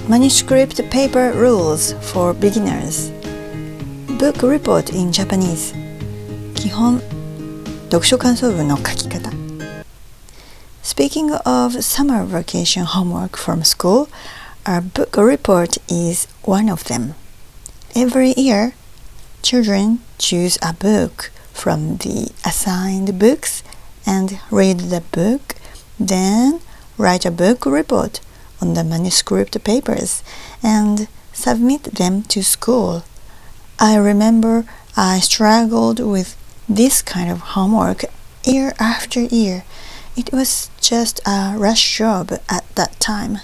Manuscript paper rules for beginners. Book report in Japanese. 基本読書感想文の書き方。Speaking of summer vacation homework from school, a book report is one of them. Every year, children choose a book from the assigned books and read the book, then write a book report on the manuscript papers and submit them to school. I remember I struggled with this kind of homework year after year. It was just a rush job at that time.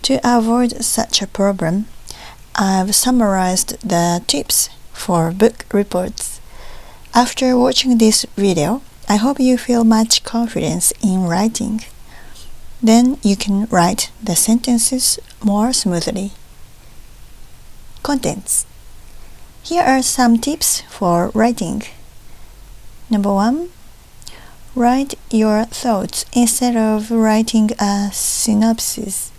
To avoid such a problem, I've summarized the tips for book reports. After watching this video, I hope you feel much confidence in writing. Then you can write the sentences more smoothly. Contents. Here are some tips for writing. Number 1. Write your thoughts instead of writing a synopsis.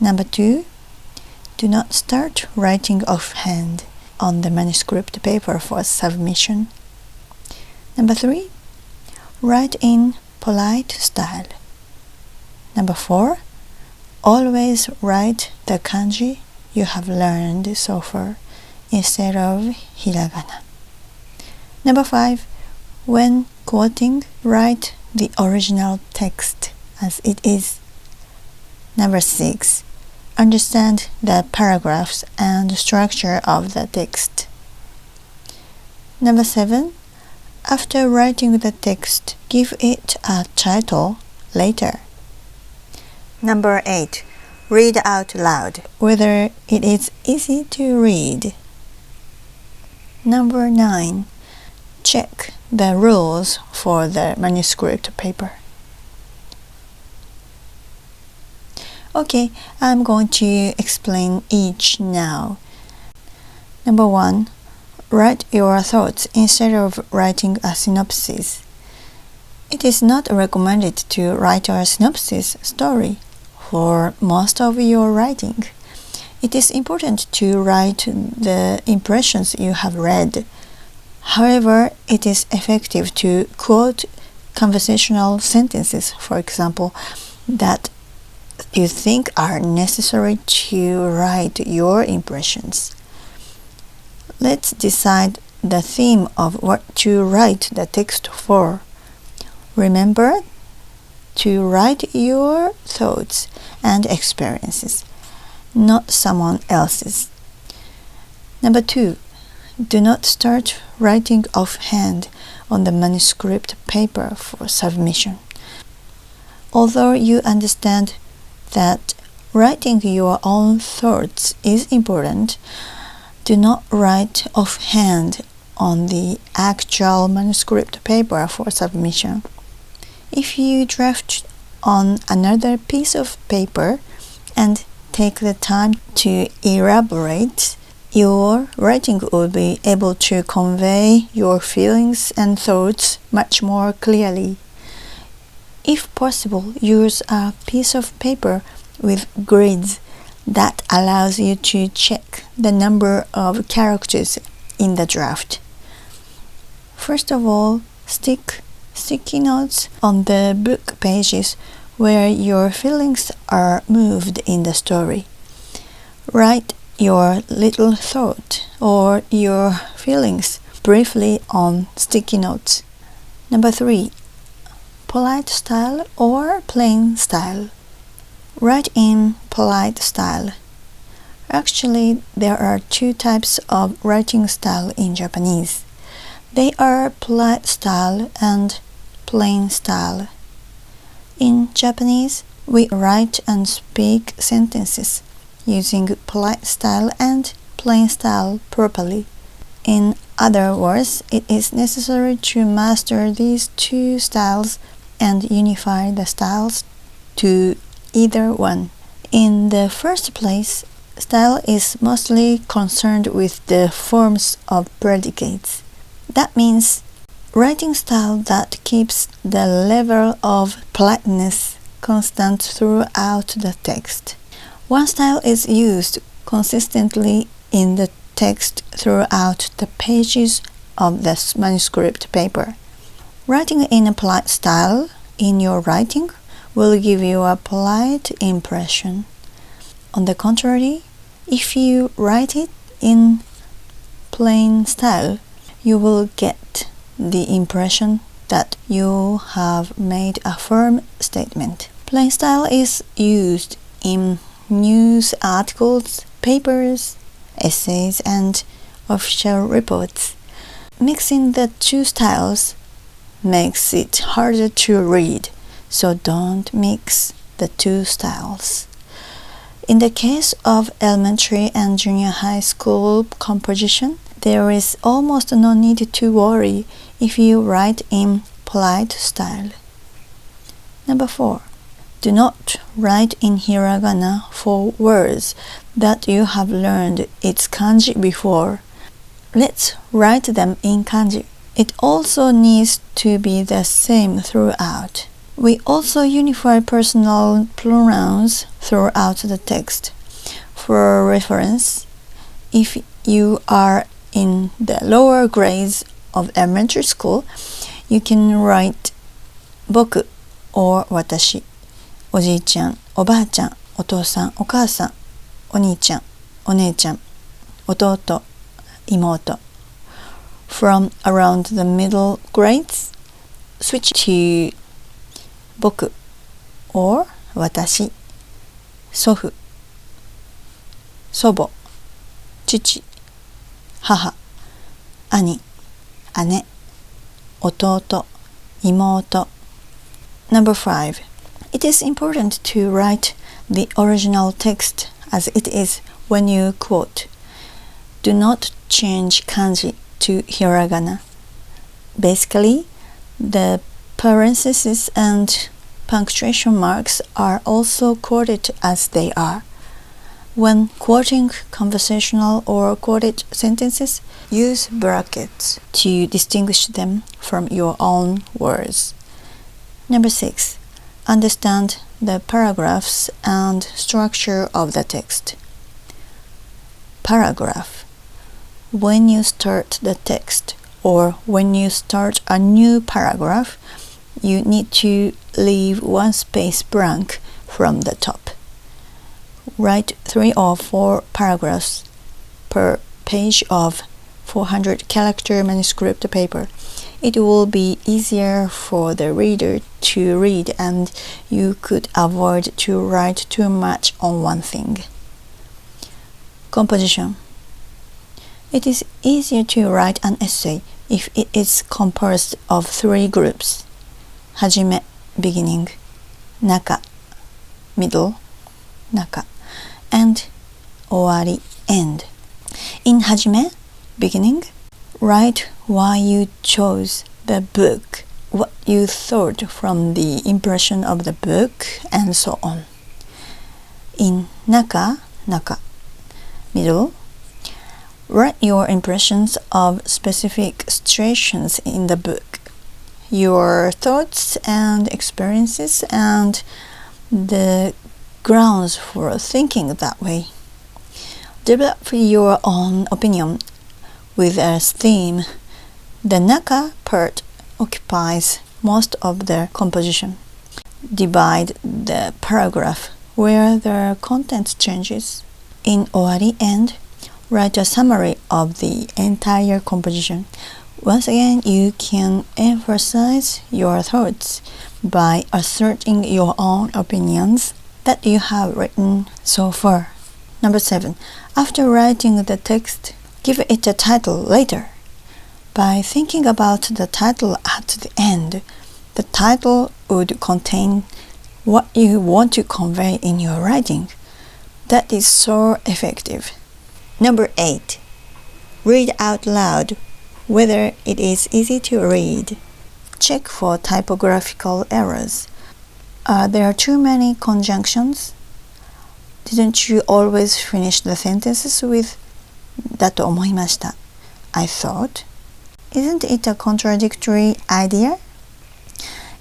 Number 2. Do not start writing offhand on the manuscript paper for submission. Number 3. Write in polite style. Number 4. Always write the kanji you have learned so far instead of hiragana. Number 5. When quoting, write the original text as it is. Number 6. Understand the paragraphs and structure of the text. Number 7. After writing the text, give it a title later. Number 8. Read out loud, whether it is easy to read. Number 9. Check the rules for the manuscript paper. Okay, I'm going to explain each now. Number 1. Write your thoughts instead of writing a synopsis. It is not recommended to write a synopsis story for most of your writing. It is important to write the impressions you have read. However, it is effective to quote conversational sentences, for example, that you think are necessary to write your impressions. Let's decide the theme of what to write the text for. Remember to write your thoughts and experiences, not someone else's. Number 2. Do not start writing offhand on the manuscript paper for submission. Although you understand that writing your own thoughts is important, do not write offhand on the actual manuscript paper for submission. If you draft on another piece of paper and take the time to elaborate, your writing will be able to convey your feelings and thoughts much more clearly. If possible, use a piece of paper with grids that allows you to check the number of characters in the draft. First of all, stick sticky notes on the book pages where your feelings are moved in the story. Write your little thought or your feelings briefly on sticky notes. Number 3. Polite style or plain style. Write in polite style. Actually, there are 2 types of writing style in Japanese. They are polite style and plain style. In Japanese, we write and speak sentences using polite style and plain style properly. In other words, it is necessary to master these 2 styles and unify the styles to either one. In the first place, style is mostly concerned with the forms of predicates. That means writing style that keeps the level of politeness constant throughout the text. One style is used consistently in the text throughout the pages of the manuscript paper. Writing in a polite style in your writing will give you a polite impression. On the contrary, if you write it in plain style, you will get the impression that you have made a firm statement. Plain style is used in news articles, papers, essays, and official reports. Mixing the two styles makes it harder to read, so don't mix the two styles. In the case of elementary and junior high school composition, there is almost no need to worry if you write in polite style. Number 4. Do not write in hiragana for words that you have learned its kanji before. Let's write them in kanji. It also needs to be the same throughout. We also unify personal pronouns throughout the text. For reference, if you are in the lower grades of elementary school, you can write 僕 or 私、おじいちゃん、おばあちゃん、お父さん、お母さん、お兄ちゃん、お姉ちゃん、弟、妹。From around the middle grades, switch to 僕 or 私、祖父、祖母、父、母、兄、姉、弟、妹。Number 5. It is important to write the original text as it is when you quote. Do not change kanji to hiragana. Basically, the parentheses and punctuation marks are also quoted as they are. When quoting conversational or quoted sentences, use brackets to distinguish them from your own words. Number 6. Understand the paragraphs and structure of the text. Paragraph. When you start the text or when you start a new paragraph, you need to leave one space blank from the top. Write 3 or 4 paragraphs per page of 400-character manuscript paper. It will be easier for the reader to read and you could avoid to write too much on one thing. Composition. It is easier to write an essay if it is composed of 3 groups. はじめ beginning, 中 middle, 中 and 終わり end. In はじめ beginning, write why you chose the book, what you thought from the impression of the book, and so on. In 中 middle, write your impressions of specific situations in the book, your thoughts and experiences, and the grounds for thinking that way. Develop your own opinion with a theme. The naka part occupies most of the composition. Divide the paragraph where the content changes. In 終わり end, write a summary of the entire composition. Once again, you can emphasize your thoughts by asserting your own opinions that you have written so far. Number 7. After writing the text, give it a title later. By thinking about the title at the end, the title would contain what you want to convey in your writing. That is so effective. Number 8. Read out loud, whether it is easy to read. Check for typographical errors. Are there too many conjunctions? Didn't you always finish the sentences with だと思いました I thought? Isn't it a contradictory idea?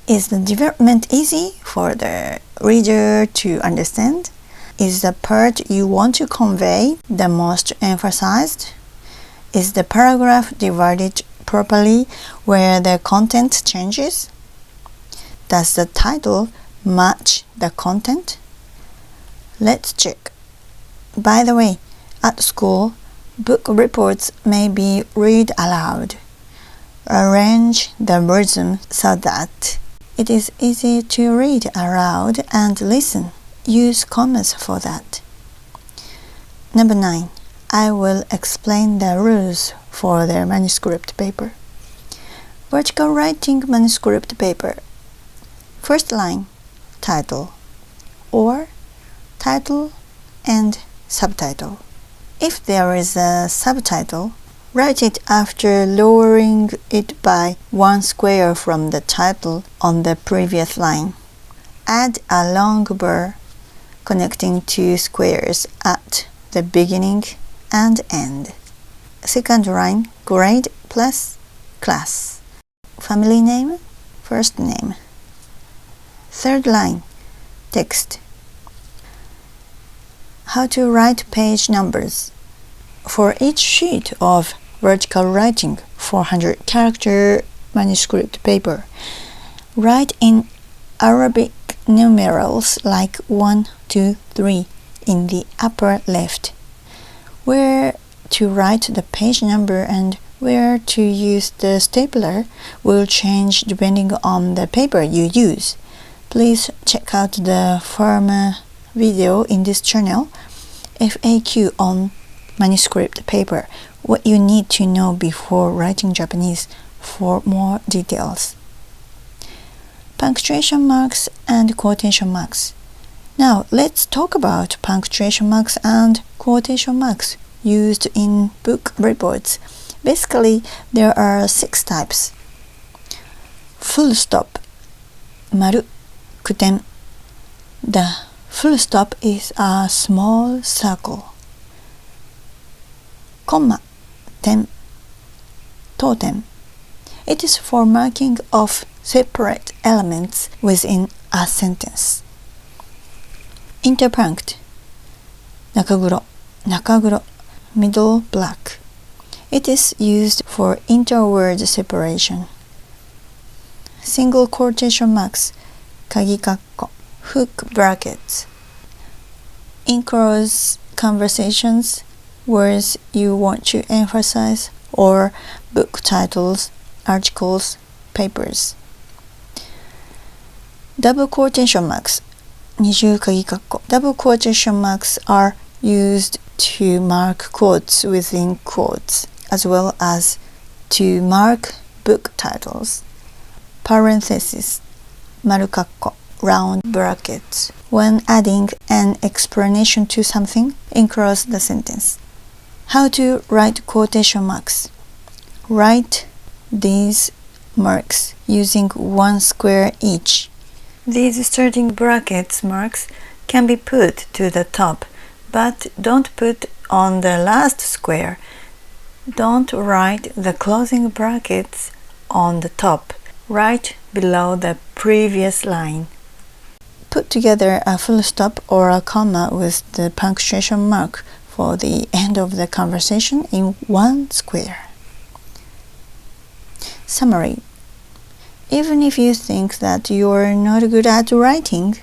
Is the development easy for the reader to understand? Is the part you want to convey the most emphasized? Is the paragraph divided properly where the content changes? Does the title match the content? Let's check. By the way, at school, book reports may be read aloud. Arrange the rhythm so that it is easy to read aloud and listen. Use commas for that. Number 9. I will explain the rules for their manuscript paper. Vertical writing manuscript paper. First line, title, or title and subtitle. If there is a subtitle, write it after lowering it by 1 square from the title on the previous line. Add a long bar connecting 2 squares at the beginning and end. Second line, grade plus class. Family name, first name. Third line, text. How to write page numbers. For each sheet of vertical writing 400 character manuscript paper, write in Arabic numerals like 1, 2, 3 in the upper left. Where to write the page number and where to use the stapler will change depending on the paper you use. Please check out the former video in this channel, FAQ on manuscript paper, what you need to know before writing Japanese, for more details. Punctuation marks and quotation marks. Now let's talk about punctuation marks and quotation marks used in book reports. Basically, there are 6 types. Full stop, 丸、句点. The full stop is a small circle. Comma, 点、当点. It is for marking of separate elements within a sentence. Interpunct, 中黒、中黒, middle black. It is used for interword separation. Single quotation marks, 鍵括弧, hook brackets. Enclose conversations, words you want to emphasize, or book titles, articles, papers. Double quotation marks, 二重鍵括弧. Double quotation marks are used to mark quotes within quotes, as well as to mark book titles. Parentheses, 丸括弧, round brackets. When adding an explanation to something, enclose the sentence. How to write quotation marks. Write these marks using 1 square each. These starting brackets marks can be put to the top, but don't put on the last square. Don't write the closing brackets on the top. Write below the previous line. Put together a full stop or a comma with the punctuation mark for the end of the conversation in 1 square. Summary. Even if you think that you're not good at writing,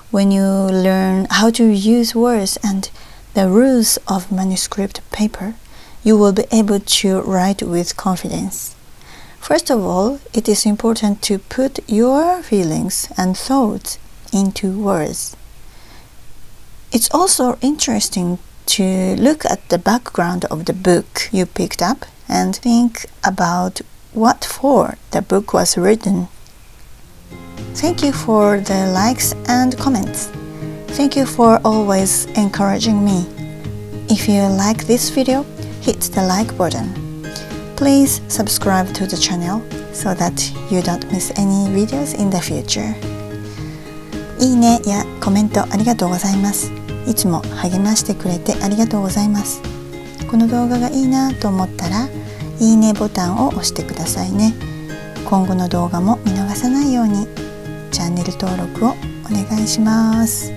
when you learn how to use words and the rules of manuscript paper, you will be able to write with confidence. First of all, it is important to put your feelings and thoughts into words. It's also interesting to look at the background of the book you picked up and think about what for the book was written. Thank you for the likes and comments. Thank you for always encouraging me. If you like this video, hit the like button. Please subscribe to the channel so that you don't miss any videos in the future. いいねやコメントありがとうございます。いつも励ましてくれてありがとうございます。この動画がいいなと思ったら、いいねボタンを押してくださいね。今後の動画も見逃さないようにチャンネル登録をお願いします。